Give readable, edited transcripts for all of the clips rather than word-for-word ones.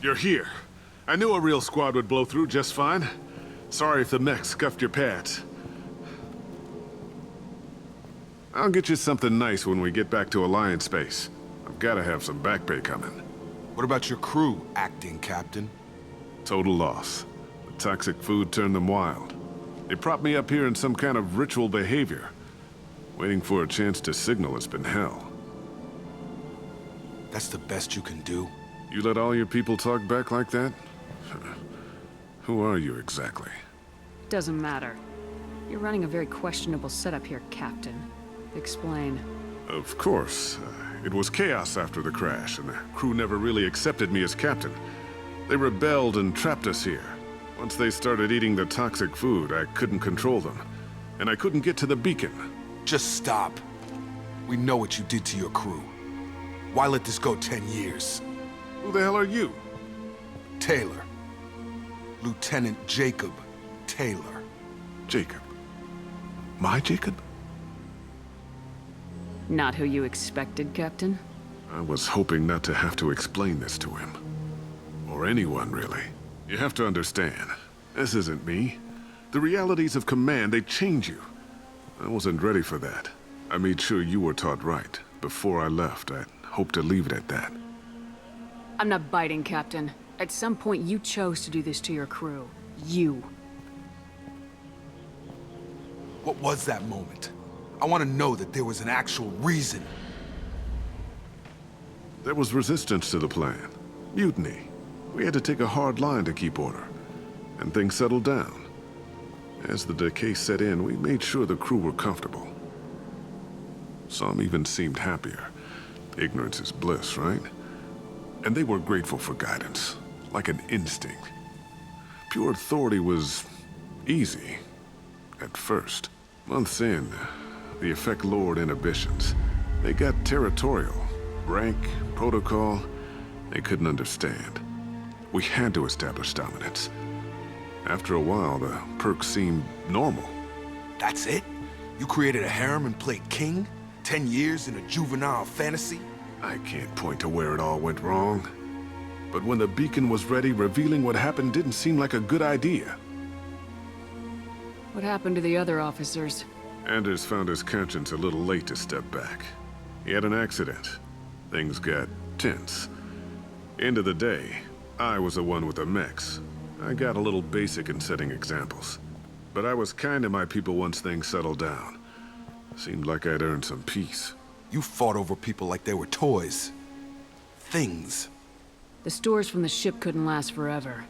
You're here. I knew a real squad would blow through just fine. Sorry if the mech scuffed your pads. I'll get you something nice when we get back to Alliance space. I've gotta have some back pay coming. What about your crew, acting captain? Total loss. The toxic food turned them wild. They propped me up here in some kind of ritual behavior. Waiting for a chance to signal has been hell. That's the best you can do? You let all your people talk back like that? Who are you exactly? Doesn't matter. You're running a very questionable setup here, Captain. Explain. Of course. It was chaos after the crash, and the crew never really accepted me as captain. They rebelled and trapped us here. Once they started eating the toxic food, I couldn't control them. And I couldn't get to the beacon. Just stop. We know what you did to your crew. Why let this go 10 years? Who the hell are you? Taylor. Lieutenant Jacob Taylor. Jacob. My Jacob? Not who you expected, Captain? I was hoping not to have to explain this to him. Or anyone, really. You have to understand, this isn't me. The realities of command, they change you. I wasn't ready for that. I made sure you were taught right. Before I left, I hoped to leave it at that. I'm not biting, Captain. At some point, you chose to do this to your crew. You. What was that moment? I want to know that there was an actual reason. There was resistance to the plan. Mutiny. We had to take a hard line to keep order. And things settled down. As the decay set in, we made sure the crew were comfortable. Some even seemed happier. Ignorance is bliss, right? And they were grateful for guidance, like an instinct. Pure authority was easy, at first. Months in, the effect lowered inhibitions. They got territorial. Rank, protocol, they couldn't understand. We had to establish dominance. After a while, the perks seemed normal. That's it? You created a harem and played king? 10 years in a juvenile fantasy? I can't point to where it all went wrong. But when the beacon was ready, revealing what happened didn't seem like a good idea. What happened to the other officers? Anders found his conscience a little late to step back. He had an accident. Things got tense. End of the day, I was the one with the mechs. I got a little basic in setting examples. But I was kind to my people once things settled down. Seemed like I'd earned some peace. You fought over people like they were toys. Things. The stores from the ship couldn't last forever.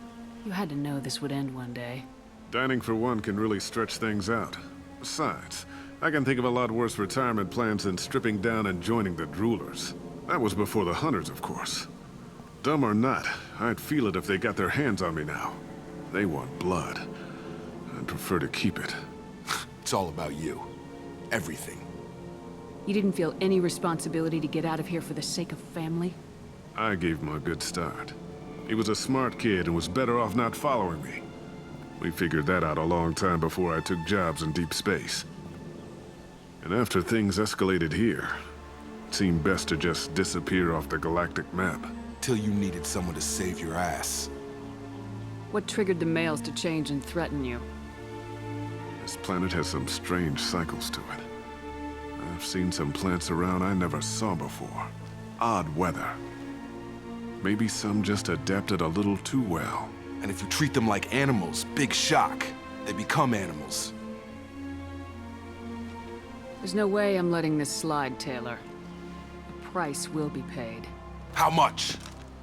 You had to know this would end one day. Dining for one can really stretch things out. Besides, I can think of a lot worse retirement plans than stripping down and joining the droolers. That was before the hunters, of course. Dumb or not, I'd feel it if they got their hands on me now. They want blood. I'd prefer to keep it. It's all about you. Everything. You didn't feel any responsibility to get out of here for the sake of family? I gave him a good start. He was a smart kid and was better off not following me. We figured that out a long time before I took jobs in deep space. And after things escalated here, it seemed best to just disappear off the galactic map. Till you needed someone to save your ass. What triggered the males to change and threaten you? This planet has some strange cycles to it. I've seen some plants around I never saw before. Odd weather. Maybe some just adapted a little too well. And if you treat them like animals, big shock. They become animals. There's no way I'm letting this slide, Taylor. A price will be paid. How much?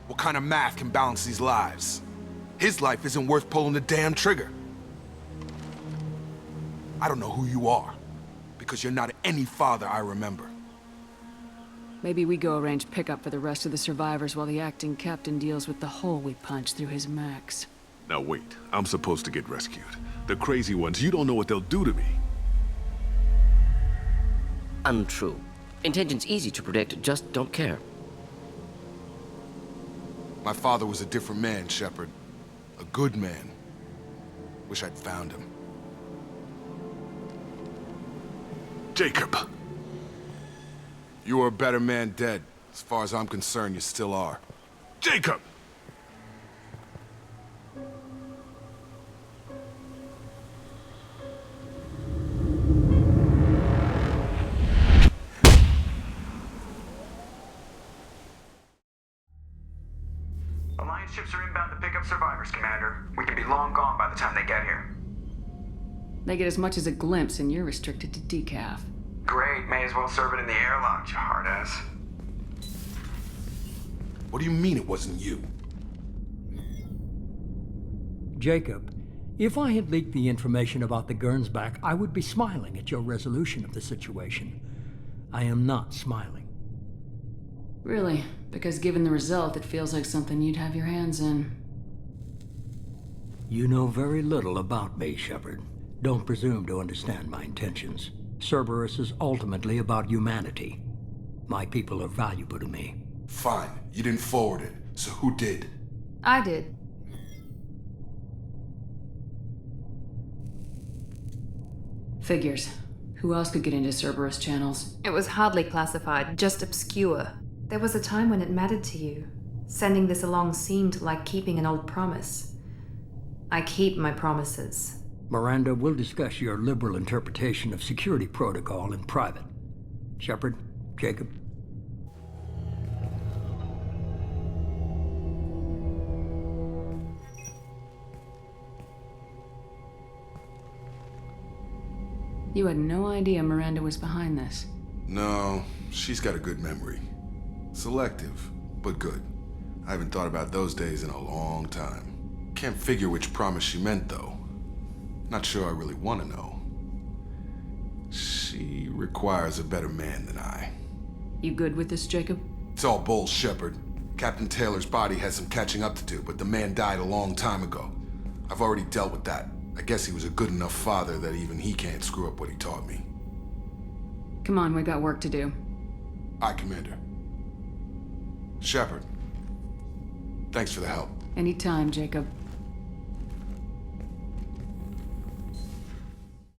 What kind of math can balance these lives? His life isn't worth pulling the damn trigger. I don't know who you are, because you're not any father I remember. Maybe we go arrange pickup for the rest of the survivors while the acting captain deals with the hole we punched through his mechs. Now wait, I'm supposed to get rescued. The crazy ones, you don't know what they'll do to me. Untrue. Intention's easy to predict, just don't care. My father was a different man, Shepard. A good man. Wish I'd found him. Jacob! You were a better man dead. As far as I'm concerned, you still are. Jacob! Alliance ships are inbound to pick up survivors, Commander. We could be long gone by the time they get here. They get as much as a glimpse, and you're restricted to decaf. Great, may as well serve it in the airlock, you hard ass. What do you mean it wasn't you? Jacob, if I had leaked the information about the Gernsback, I would be smiling at your resolution of the situation. I am not smiling. Really? Because given the result, it feels like something you'd have your hands in. You know very little about me, Shepard. Don't presume to understand my intentions. Cerberus is ultimately about humanity. My people are valuable to me. Fine, you didn't forward it, so who did? I did. Figures. Who else could get into Cerberus channels? It was hardly classified, just obscure. There was a time when it mattered to you. Sending this along seemed like keeping an old promise. I keep my promises. Miranda, we'll discuss your liberal interpretation of security protocol in private. Shepard, Jacob. You had no idea Miranda was behind this. No, she's got a good memory. Selective, but good. I haven't thought about those days in a long time. Can't figure which promise she meant, though. Not sure I really want to know. She requires a better man than I. You good with this, Jacob? It's all bull, Shepard. Captain Taylor's body has some catching up to do, but the man died a long time ago. I've already dealt with that. I guess he was a good enough father that even he can't screw up what he taught me. Come on, we got work to do. Aye, Commander. Shepard, thanks for the help. Anytime, Jacob.